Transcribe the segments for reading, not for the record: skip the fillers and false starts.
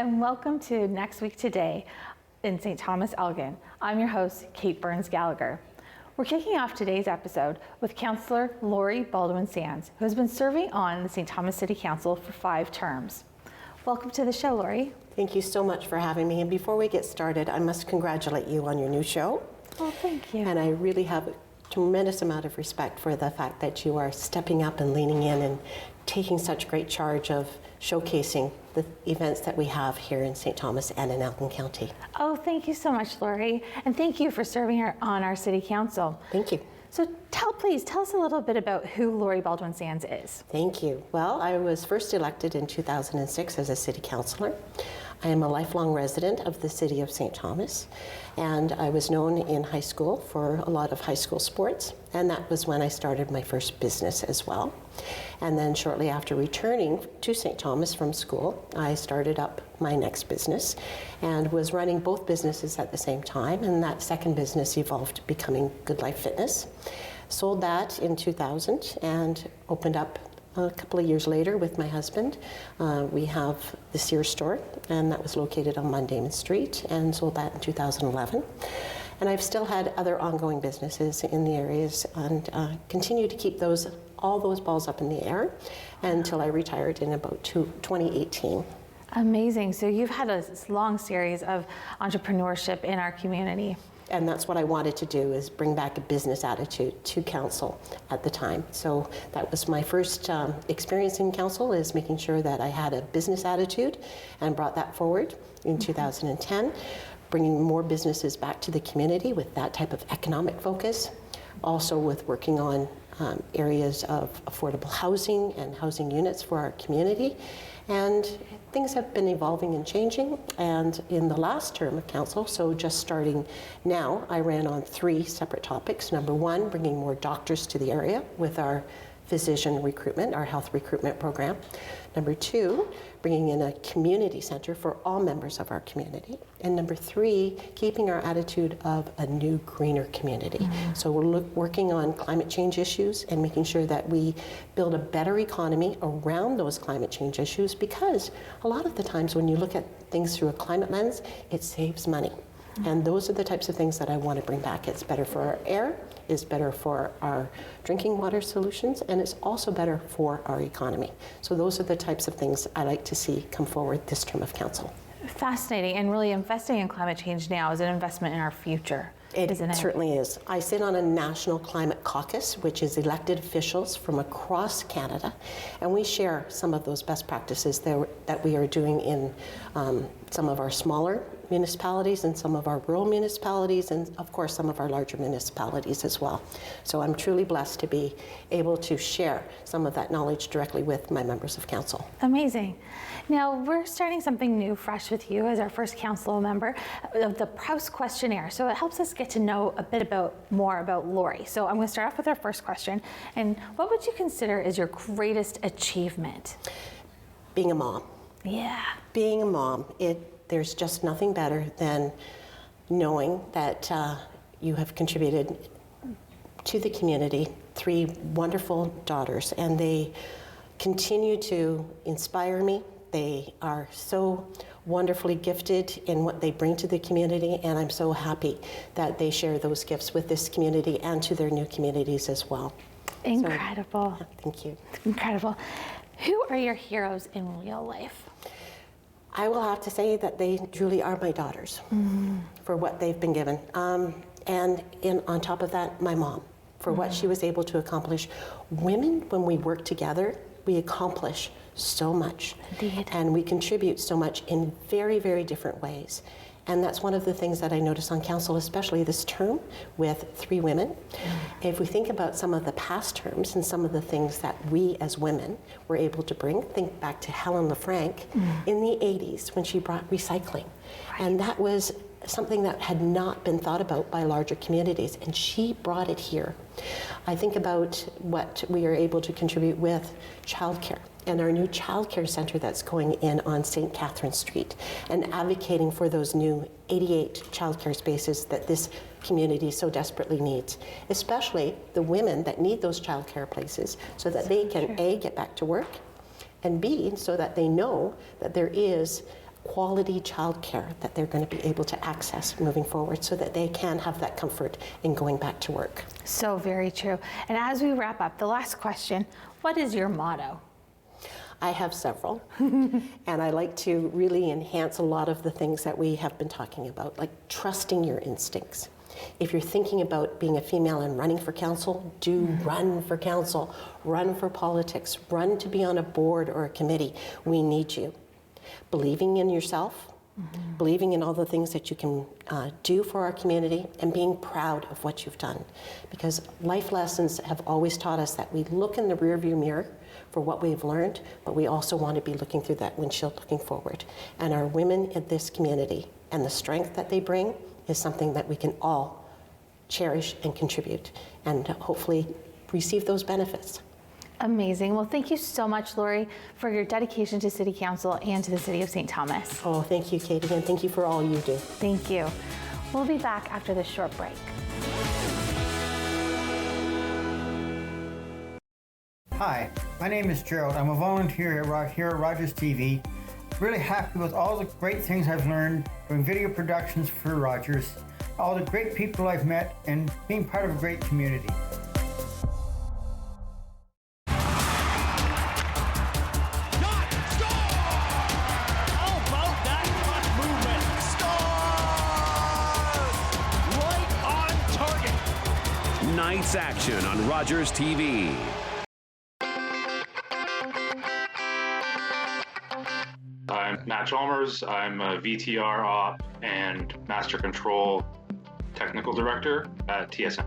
and welcome to Next Week Today in St. Thomas-Elgin. I'm your host, Kate Burns-Gallagher. We're kicking off today's episode with Councillor Lori Baldwin-Sands, who has been serving on the St. Thomas City Council for 5 terms. Welcome to the show, Lori. Thank you so much for having me. And before we get started, I must congratulate you on your new show. Oh, thank you. And I really have a tremendous amount of respect for the fact that you are stepping up and leaning in and taking such great charge of showcasing the events that we have here in St. Thomas and in Elgin County. Oh, thank you so much, Lori. And thank you for serving on our City Council. Thank you. So please tell us a little bit about who Lori Baldwin-Sands is. Thank you. Well, I was first elected in 2006 as a city councillor. I am a lifelong resident of the city of St. Thomas, and I was known in high school for a lot of high school sports, and that was when I started my first business as well. And then shortly after returning to St. Thomas from school, I started up my next business and was running both businesses at the same time, and that second business evolved to becoming Good Life Fitness. Sold that in 2000 and opened up a couple of years later with my husband. We have the Sears store, and that was located on Mundamon Street, and sold that in 2011. And I've still had other ongoing businesses in the areas and continue to keep all those balls up in the air until I retired in about 2018. Amazing. So you've had a long series of entrepreneurship in our community. And that's what I wanted to do, is bring back a business attitude to council at the time. So that was my first experience in council, is making sure that I had a business attitude, and brought that forward in 2010, bringing more businesses back to the community with that type of economic focus. Also with working on areas of affordable housing and housing units for our community. And things have been evolving and changing. And in the last term of council, so just starting now, I ran on 3 separate topics. Number 1, bringing more doctors to the area with our physician recruitment, our health recruitment program. Number 2, bringing in a community center for all members of our community. And number 3, keeping our attitude of a new, greener community. Mm-hmm. So we're working on climate change issues and making sure that we build a better economy around those climate change issues, because a lot of the times when you look at things through a climate lens, it saves money. Mm-hmm. And those are the types of things that I want to bring back. It's better for our air, is better for our drinking water solutions, and it's also better for our economy. So those are the types of things I like to see come forward this term of council. Fascinating, and really investing in climate change now is an investment in our future. Isn't it? Certainly is. I sit on a national climate caucus, which is elected officials from across Canada, and we share some of those best practices that we are doing in some of our smaller municipalities and some of our rural municipalities, and of course some of our larger municipalities as well. So I'm truly blessed to be able to share some of that knowledge directly with my members of council. Amazing. Now we're starting something new, fresh with you as our first council member, of the Proust questionnaire. So it helps us get to know a bit more about Lori. So I'm going to start off with our first question. And what would you consider is your greatest achievement? Being a mom. Yeah. Being a mom, there's just nothing better than knowing that you have contributed to the community 3 wonderful daughters, and they continue to inspire me. They are so wonderfully gifted in what they bring to the community, and I'm so happy that they share those gifts with this community and to their new communities as well. Incredible. So, thank you. Incredible. Who are your heroes in real life? I will have to say that they truly are my daughters, for what they've been given. And on top of that, my mom, for what she was able to accomplish. Women, when we work together, we accomplish so much. Indeed. And we contribute so much in very, very different ways. And that's one of the things that I noticed on council, especially this term with 3 women. If we think about some of the past terms and some of the things that we as women were able to bring, think back to Helen LaFranc in the 80s when she brought recycling. Right. And that was something that had not been thought about by larger communities, and she brought it here. I think about what we are able to contribute with childcare and our new childcare center that's going in on St. Catherine Street, and advocating for those new 88 childcare spaces that this community so desperately needs, especially the women that need those childcare places so that they can A, get back to work, and B, so that they know that there is quality childcare that they're going to be able to access moving forward so that they can have that comfort in going back to work. So very true. And as we wrap up, the last question, what is your motto? I have several, and I like to really enhance a lot of the things that we have been talking about, like trusting your instincts. If you're thinking about being a female and running for council, do run for council, run for politics, run to be on a board or a committee. We need you. Believing in yourself, believing in all the things that you can do for our community, and being proud of what you've done. Because life lessons have always taught us that we look in the rearview mirror for what we've learned, but we also want to be looking through that windshield looking forward. And our women in this community and the strength that they bring is something that we can all cherish and contribute and hopefully receive those benefits. Amazing. Well, thank you so much, Lori, for your dedication to City Council and to the City of St. Thomas. Oh, thank you, Katie, and thank you for all you do. Thank you. We'll be back after this short break. Hi, my name is Gerald. I'm a volunteer here at Rogers TV. Really happy with all the great things I've learned doing video productions for Rogers, all the great people I've met, and being part of a great community. Night's action on Rogers TV. I'm Matt Chalmers. I'm a VTR Op and Master Control Technical Director at TSM.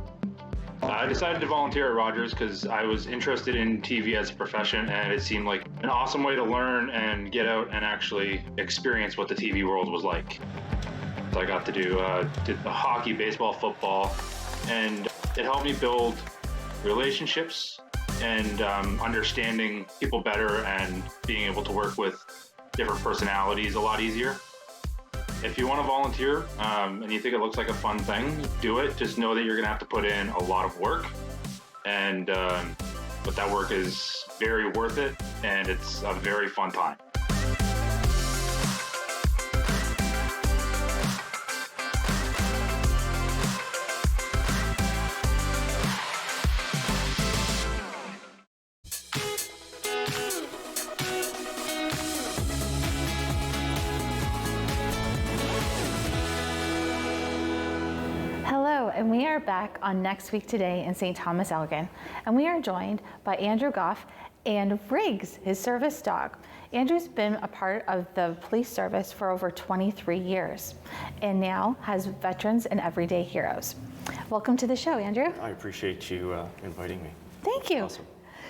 I decided to volunteer at Rogers because I was interested in TV as a profession, and it seemed like an awesome way to learn and get out and actually experience what the TV world was like. So I got to did the hockey, baseball, football, and it helped me build relationships and understanding people better and being able to work with different personalities a lot easier. If you want to volunteer and you think it looks like a fun thing, do it. Just know that you're going to have to put in a lot of work, and but that work is very worth it, and it's a very fun time. And we are back on Next Week Today in St. Thomas-Elgin, and we are joined by Andrew Gough and Riggs, his service dog. Andrew's been a part of the police service for over 23 years and now has Veterans and Everyday Heroes. Welcome to the show, Andrew. I appreciate you inviting me. Thank you. Awesome.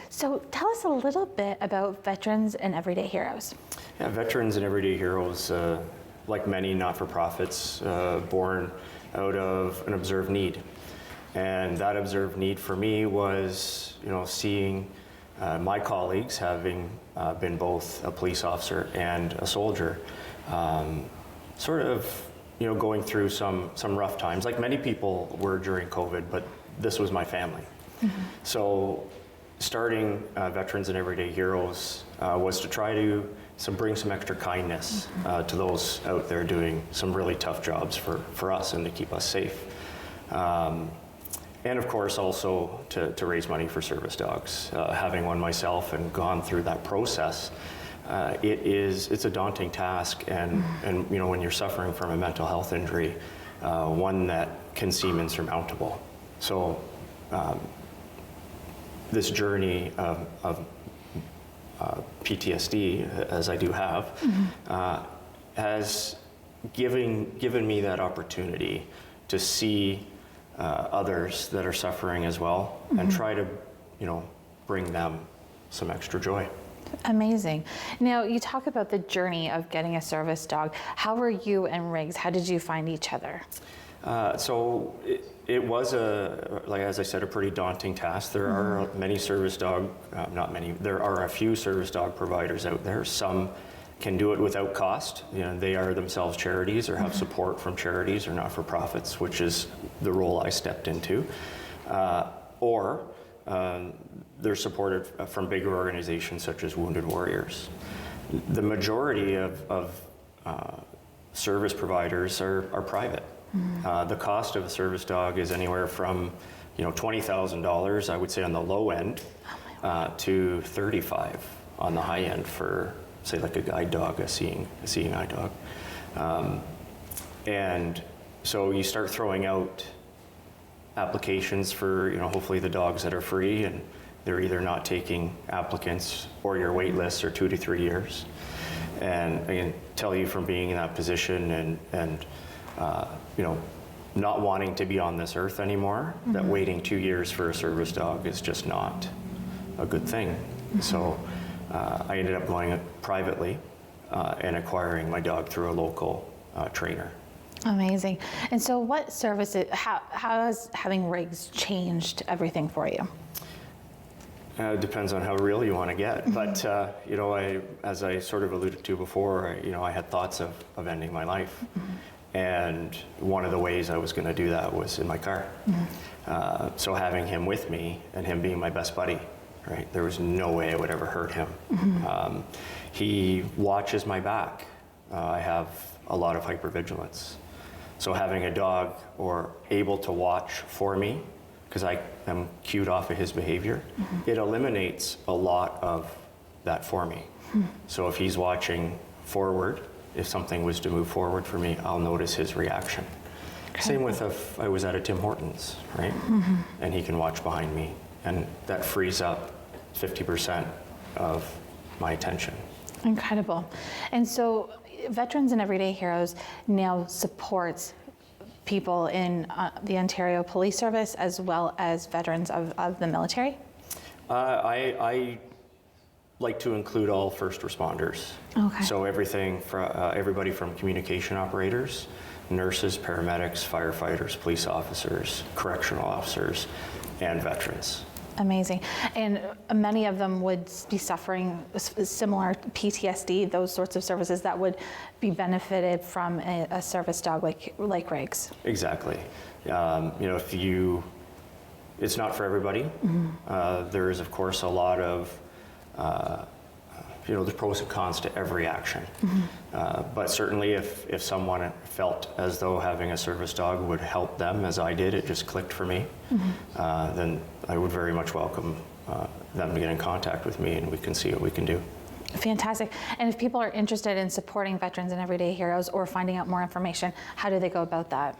So tell us a little bit about Veterans and Everyday Heroes. Yeah, Veterans and Everyday Heroes, like many not-for-profits, born out of an observed need. And that observed need for me was, seeing my colleagues, having been both a police officer and a soldier, sort of, going through some rough times, like many people were during COVID, but this was my family. Mm-hmm. So starting Veterans and Everyday Heroes was to try to bring some extra kindness to those out there doing some really tough jobs for us and to keep us safe. And of course also to raise money for service dogs. Having one myself and gone through that process, it's a daunting task, and when you're suffering from a mental health injury, one that can seem insurmountable. So this journey of PTSD, as I do have, has given me that opportunity to see others that are suffering as well, and try to, bring them some extra joy. Amazing. Now, you talk about the journey of getting a service dog. How were you and Riggs? How did you find each other? So it was as I said, a pretty daunting task. There are many service dog, not many, there are a few service dog providers out there. Some can do it without cost. They are themselves charities or have support from charities or not-for-profits, which is the role I stepped into. Or they're supported from bigger organizations such as Wounded Warriors. The majority of service providers are private. The cost of a service dog is anywhere from, $20,000, I would say on the low end, to $35,000 on the high end for, say, like a guide dog, a seeing eye dog. And so you start throwing out applications for, hopefully the dogs that are free, and they're either not taking applicants or your wait lists are 2 to 3 years. And I can tell you from being in that position and not wanting to be on this earth anymore, that waiting 2 years for a service dog is just not a good thing. So I ended up going privately and acquiring my dog through a local trainer. Amazing. And so what services, how has having rigs changed everything for you? It depends on how real you want to get. But, as I sort of alluded to before, I had thoughts of ending my life. And one of the ways I was going to do that was in my car. So having him with me and him being my best buddy, right? There was no way I would ever hurt him. He watches my back. I have a lot of hypervigilance. So having a dog or able to watch for me, because I am cued off of his behavior, it eliminates a lot of that for me. So if he's watching forward, if something was to move forward for me, I'll notice his reaction. Same with if I was at a Tim Hortons, right? And he can watch behind me, and that frees up 50% of my attention. Incredible. And so Veterans and Everyday Heroes now supports people in the Ontario Police Service as well as veterans of the military? I like to include all first responders. Okay. So everything from everybody from communication operators, nurses, paramedics, firefighters, police officers, correctional officers, and veterans. Amazing. And many of them would be suffering similar PTSD, those sorts of services that would be benefited from a service dog like Riggs. Exactly. It's not for everybody. There is, of course, a lot of, there's pros and cons to every action. But certainly if someone felt as though having a service dog would help them, as I did, it just clicked for me, then I would very much welcome them to get in contact with me and we can see what we can do. Fantastic. And if people are interested in supporting Veterans and Everyday Heroes or finding out more information, how do they go about that?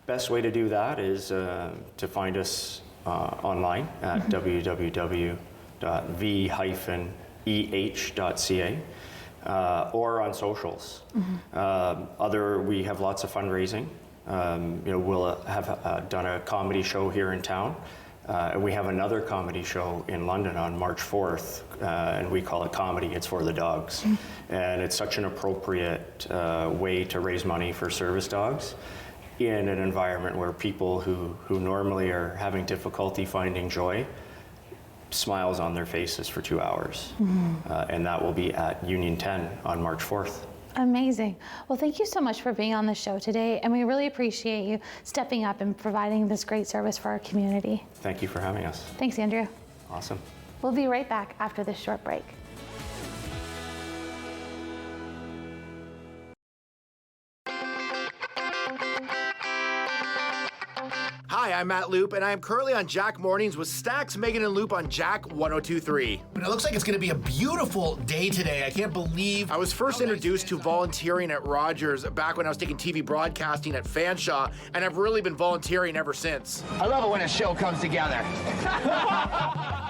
Best way to do that is to find us online at www.v-eh.ca or on socials. We have lots of fundraising. We'll have done a comedy show here in town. And we have another comedy show in London on March 4th, and we call it Comedy, It's for the Dogs. And it's such an appropriate way to raise money for service dogs in an environment where people who normally are having difficulty finding joy, smiles on their faces for 2 hours. And that will be at Union 10 on March 4th. Amazing. Well, thank you so much for being on the show today, and we really appreciate you stepping up and providing this great service for our community. Thank you for having us. Thanks, Andrew. Awesome. We'll be right back after this short break. Hi, I'm Matt Loop, and I am currently on Jack Mornings with Stax, Megan, and Loop on Jack 102.3. But it looks like it's going to be a beautiful day today. I can't believe... I was first introduced to volunteering at Rogers back when I was taking TV broadcasting at Fanshawe, and I've really been volunteering ever since. I love it when a show comes together.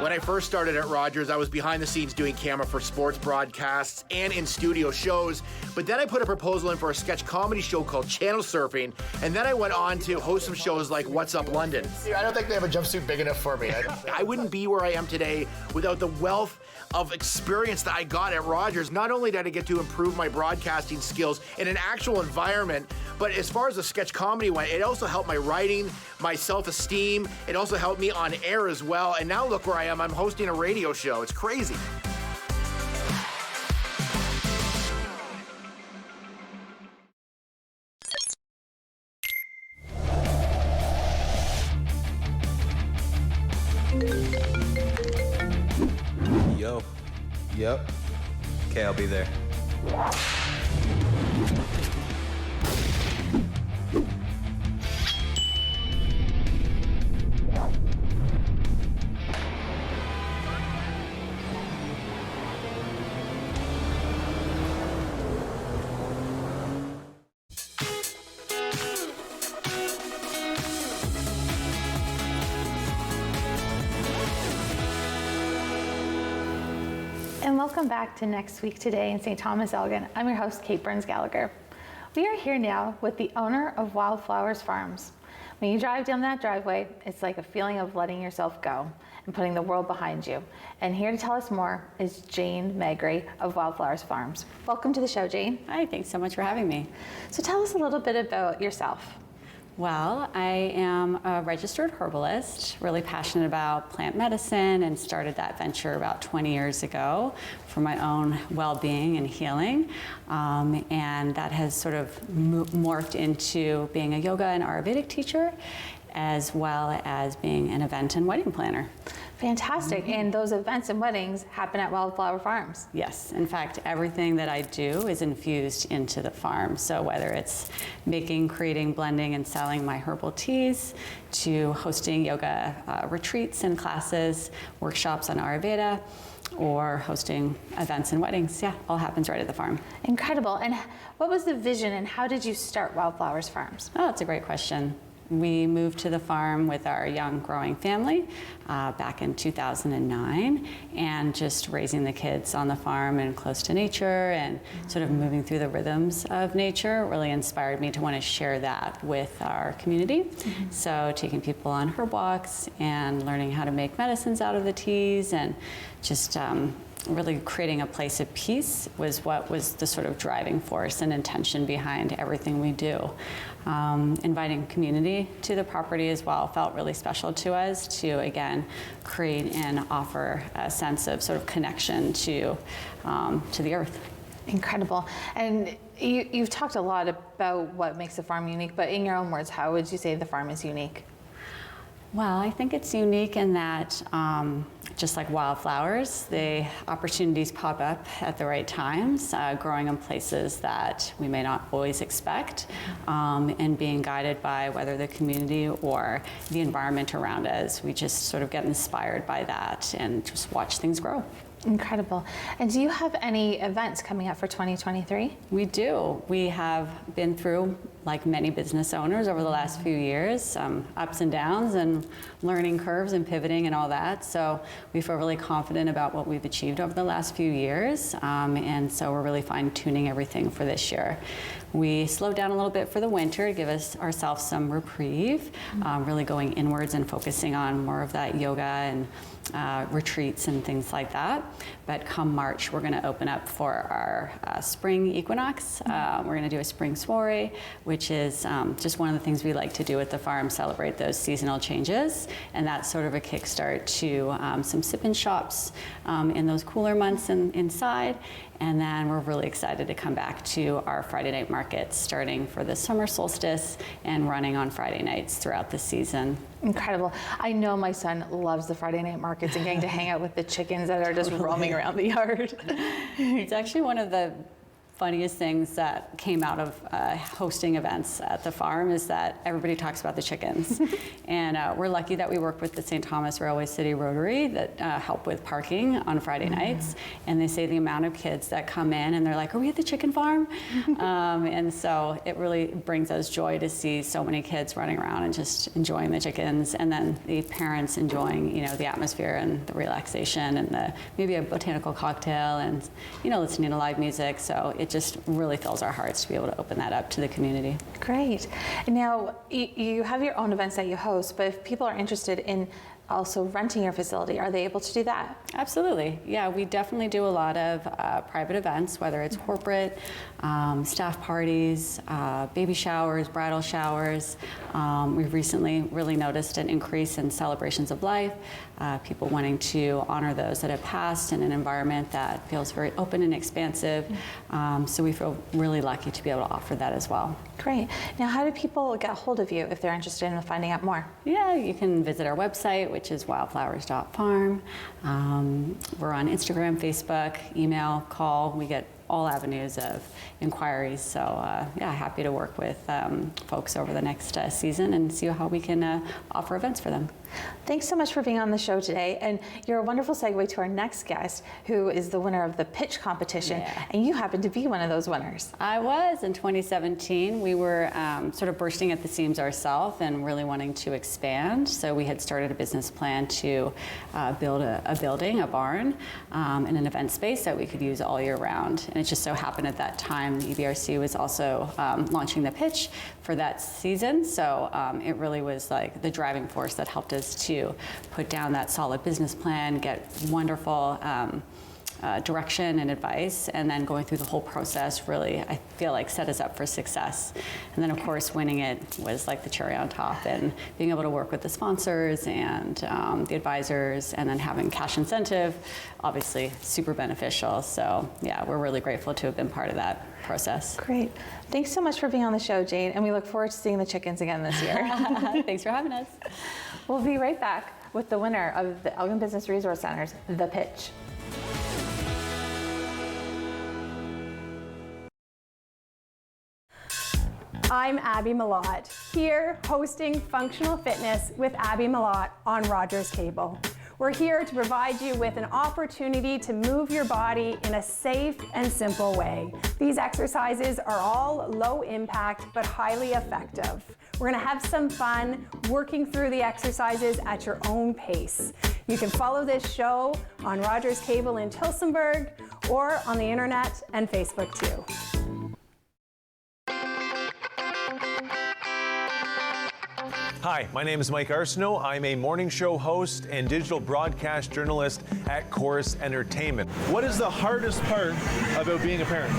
When I first started at Rogers, I was behind the scenes doing camera for sports broadcasts and in studio shows, but then I put a proposal in for a sketch comedy show called Channel Surfing, and then I went on to host some shows like What's Up London. I don't think they have a jumpsuit big enough for me. I wouldn't be where I am today without the wealth of experience that I got at Rogers. Not only did I get to improve my broadcasting skills in an actual environment, but as far as the sketch comedy went, it also helped my writing, my self-esteem. It also helped me on air as well. And now look where I am. I'm hosting a radio show. It's crazy. Yo. Yep. Okay, I'll be there. And welcome back to Next Week Today in St. Thomas-Elgin. I'm your host, Kate Burns-Gallagher. We are here now with the owner of Wildflowers Farms. When you drive down that driveway, it's like a feeling of letting yourself go and putting the world behind you. And here to tell us more is Jane Magri of Wildflowers Farms. Welcome to the show, Jane. Hi, thanks so much for having me. So tell us a little bit about yourself. Well, I am a registered herbalist, really passionate about plant medicine, and started that venture about 20 years ago for my own well-being and healing. And that has sort of morphed into being a yoga and Ayurvedic teacher, as well as being an event and wedding planner. Fantastic. And those events and weddings happen at Wildflower Farms. Yes. In fact, everything that I do is infused into the farm. So whether it's making, creating, blending, and selling my herbal teas, to hosting yoga retreats and classes, workshops on Ayurveda, or hosting events and weddings, all happens right at the farm. Incredible. And what was the vision and how did you start Wildflowers Farms? Oh, that's a great question. We moved to the farm with our young growing family back in 2009, and just raising the kids on the farm and close to nature and sort of moving through the rhythms of nature really inspired me to want to share that with our community. So taking people on herb walks and learning how to make medicines out of the teas, and just really creating a place of peace was what was the sort of driving force and intention behind everything we do. Inviting community to the property as well felt really special to us, to again create and offer a sense of sort of connection to the earth. Incredible. And you've talked a lot about what makes the farm unique, but in your own words, how would you say the farm is unique? Well, I think it's unique in that, just like wildflowers, the opportunities pop up at the right times, growing in places that we may not always expect, and being guided by whether the community or the environment around us. We just sort of get inspired by that and just watch things grow. Incredible. And do you have any events coming up for 2023? We do. We have been through, like many business owners over the last few years, ups and downs and learning curves and pivoting and all that. So we feel really confident about what we've achieved over the last few years. And so we're really fine-tuning everything for this year. We slowed down a little bit for the winter to give ourselves some reprieve, really going inwards and focusing on more of that yoga and retreats and things like that. But come March, we're going to open up for our spring equinox. We're going to do a spring soiree, which is just one of the things we like to do at the farm, celebrate those seasonal changes. And that's sort of a kickstart to some sip-in shops in those cooler months inside. And then we're really excited to come back to our Friday night markets, starting for the summer solstice and running on Friday nights throughout the season. Incredible. I know my son loves the Friday night markets and getting to hang out with the chickens that are just roaming around the yard. It's actually one of the funniest things that came out of hosting events at the farm is that everybody talks about the chickens. And we're lucky that we work with the St. Thomas Railway City Rotary that help with parking on Friday nights. And they say the amount of kids that come in and they're like, are we at the chicken farm? And so it really brings us joy to see so many kids running around and just enjoying the chickens, and then the parents enjoying, the atmosphere and the relaxation and maybe a botanical cocktail and, listening to live music. So it just really fills our hearts to be able to open that up to the community. Great. Now, you have your own events that you host, but if people are interested in also renting your facility, are they able to do that? Absolutely. Yeah, we definitely do a lot of private events, whether it's corporate, staff parties, baby showers, bridal showers. We've recently really noticed an increase in celebrations of life, people wanting to honor those that have passed in an environment that feels very open and expansive. So we feel really lucky to be able to offer that as well. Great. Now, how do people get a hold of you if they're interested in finding out more? Yeah, you can visit our website, which is wildflowers.farm. We're on Instagram, Facebook, email, call. We get all avenues of inquiries. So happy to work with folks over the next season and see how we can offer events for them. Thanks so much for being on the show today. And you're a wonderful segue to our next guest, who is the winner of the pitch competition. Yeah. And you happen to be one of those winners. I was in 2017. We were sort of bursting at the seams ourselves and really wanting to expand. So we had started a business plan to build a building, a barn, and an event space that we could use all year round. And it just so happened at that time, the EBRC was also launching the pitch for that season. So it really was like the driving force that helped us to put down that solid business plan, get wonderful direction and advice, and then going through the whole process really, I feel like, set us up for success. And then of course winning it was like the cherry on top, and being able to work with the sponsors and the advisors, and then having cash incentive, obviously super beneficial. So yeah, we're really grateful to have been part of that process. Great. Thanks so much for being on the show, Jane, and we look forward to seeing the chickens again this year. Thanks for having us. We'll be right back with the winner of the Elgin Business Resource Center's The Pitch. I'm Abby Malott, here hosting Functional Fitness with Abby Malott on Rogers Cable. We're here to provide you with an opportunity to move your body in a safe and simple way. These exercises are all low impact but highly effective. We're gonna have some fun working through the exercises at your own pace. You can follow this show on Rogers Cable in Tillsonburg or on the internet and Facebook too. Hi, my name is Mike Arsenault. I'm a morning show host and digital broadcast journalist at Chorus Entertainment. What is the hardest part about being a parent?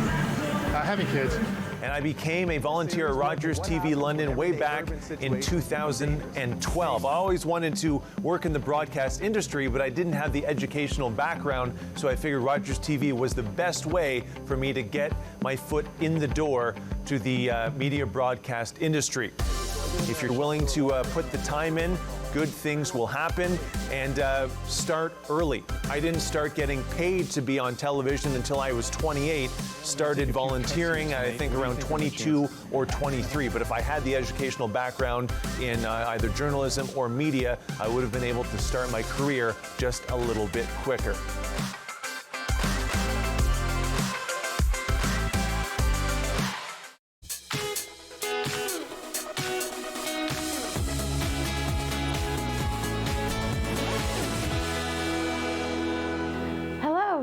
Having kids. And I became a volunteer at Rogers TV London way back in 2012. I always wanted to work in the broadcast industry, but I didn't have the educational background, so I figured Rogers TV was the best way for me to get my foot in the door to the media broadcast industry. If you're willing to put the time in, good things will happen, and start early. I didn't start getting paid to be on television until I was 28. Started volunteering, I think, around 22 or 23. But if I had the educational background in either journalism or media, I would have been able to start my career just a little bit quicker.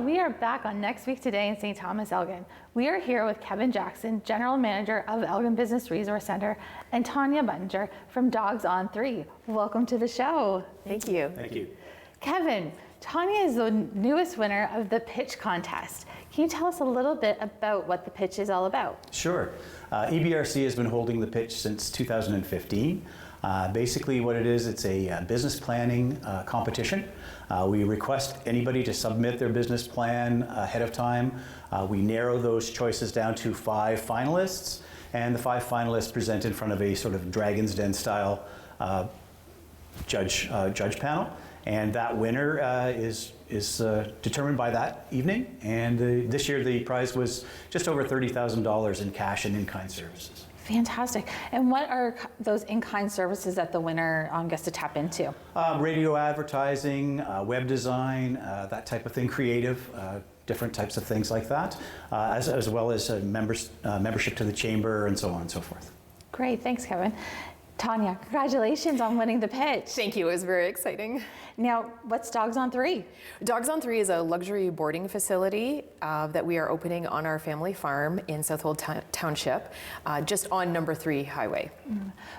We are back on Next Week Today in St. Thomas-Elgin. We are here with Kevin Jackson, General Manager of Elgin Business Resource Centre, and Tanya Buttinger from Dogs on 3. Welcome to the show. Thank you. Thank you. Kevin, Tanya is the newest winner of the pitch contest. Can you tell us a little bit about what the pitch is all about? Sure. EBRC has been holding the pitch since 2015. Basically what it is, it's a business planning competition. We request anybody to submit their business plan ahead of time. We narrow those choices down to 5 finalists, and the 5 finalists present in front of a sort of Dragon's Den style judge panel. And that winner is determined by that evening. And this year the prize was just over $30,000 in cash and in-kind services. Fantastic. And what are those in-kind services that the winner gets to tap into? Radio advertising, web design, that type of thing, creative, different types of things like that, as well as membership to the chamber and so on and so forth. Great, thanks, Kevin. Tanya, congratulations on winning the pitch. Thank you, it was very exciting. Now, what's Dogs on 3? Dogs on 3 is a luxury boarding facility that we are opening on our family farm in Southwold Township, just on number 3 highway.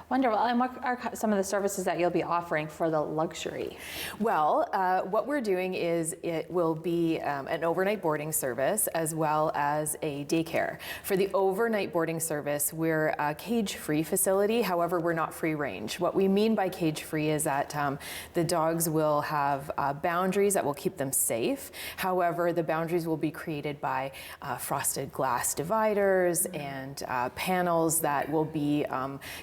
Wonderful. And what are some of the services that you'll be offering for the luxury? Well, what we're doing is it will be an overnight boarding service as well as a daycare. For the overnight boarding service, we're a cage-free facility. However, we're not free range. What we mean by cage-free is that the dogs will have boundaries that will keep them safe. However, the boundaries will be created by frosted glass dividers and panels that will be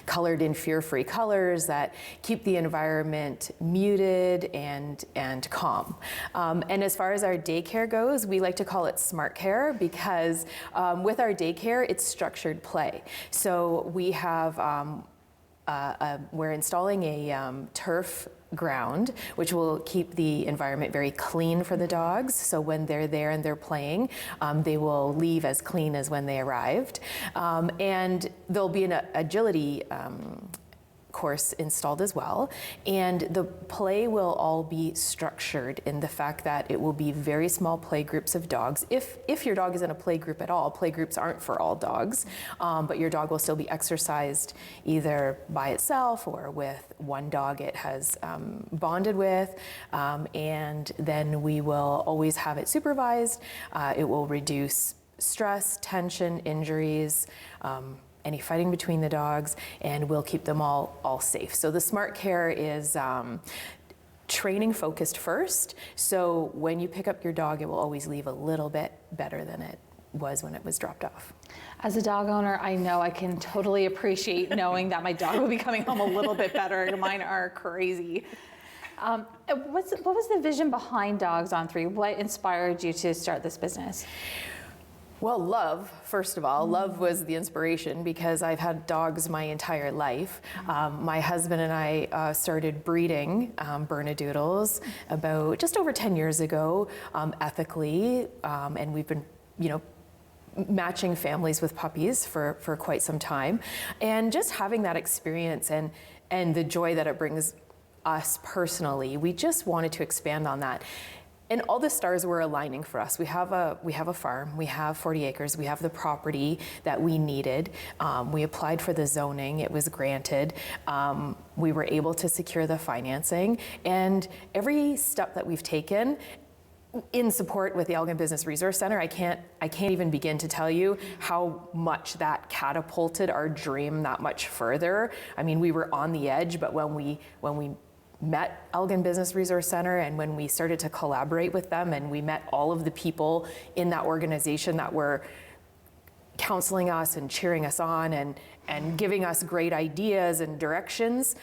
colored in fear-free colors that keep the environment muted and calm. And as far as our daycare goes, we like to call it smart care because with our daycare, it's structured play. So we have we're installing a turf ground, which will keep the environment very clean for the dogs. So when they're there and they're playing, they will leave as clean as when they arrived. And there'll be an agility course installed as well, and the play will all be structured in the fact that it will be very small play groups of dogs. If your dog is in a play group at all, play groups aren't for all dogs, but your dog will still be exercised either by itself or with one dog it has bonded with, and then we will always have it supervised. It will reduce stress, tension, injuries, any fighting between the dogs, and we'll keep them all safe. So the smart care is training focused first. So when you pick up your dog, it will always leave a little bit better than it was when it was dropped off. As a dog owner, I know I can totally appreciate knowing that my dog will be coming home a little bit better. Mine are crazy. What was the vision behind Dogs on 3? What inspired you to start this business? Well, love, first of all. Love was the inspiration because I've had dogs my entire life. My husband and I started breeding Bernedoodles about just over 10 years ago, ethically, and we've been, matching families with puppies for quite some time. And just having that experience and the joy that it brings us personally, we just wanted to expand on that. And all the stars were aligning for us. We have a farm, we have 40 acres, we have the property that we needed. We applied for the zoning, it was granted. We were able to secure the financing, and every step that we've taken in support with the Elgin Business Resource Centre, I can't even begin to tell you how much that catapulted our dream that much further. I mean, we were on the edge, but when we met Elgin Business Resource Centre and when we started to collaborate with them and we met all of the people in that organization that were counseling us and cheering us on and giving us great ideas and directions,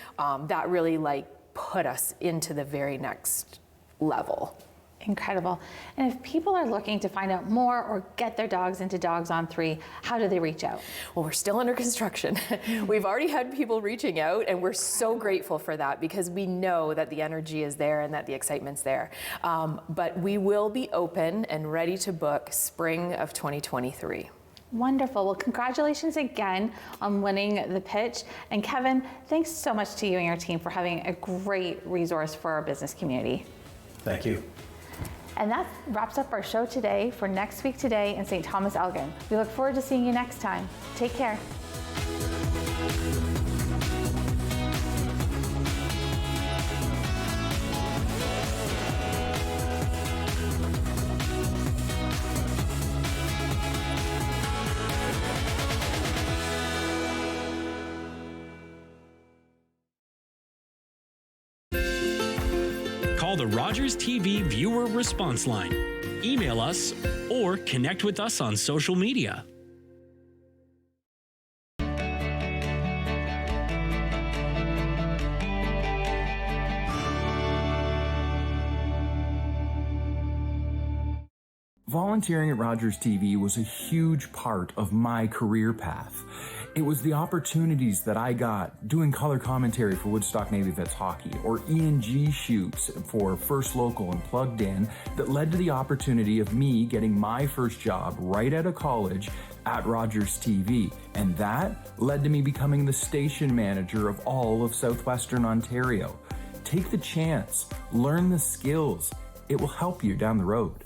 that really put us into the very next level. Incredible. And if people are looking to find out more or get their dogs into Dogs on 3, how do they reach out? Well, we're still under construction. We've already had people reaching out, and we're so grateful for that because we know that the energy is there and that the excitement's there. But we will be open and ready to book spring of 2023. Wonderful. Well, congratulations again on winning the pitch. And Kevin, thanks so much to you and your team for having a great resource for our business community. Thank you. And that wraps up our show today for Next Week Today in St. Thomas-Elgin. We look forward to seeing you next time. Take care. Call the Rogers TV viewer response line, email us, or connect with us on social media. Volunteering at Rogers TV was a huge part of my career path. It was the opportunities that I got doing color commentary for Woodstock Navy Vets Hockey or E&G shoots for First Local and Plugged In that led to the opportunity of me getting my first job right out of college at Rogers TV. And that led to me becoming the station manager of all of Southwestern Ontario. Take the chance, learn the skills. It will help you down the road.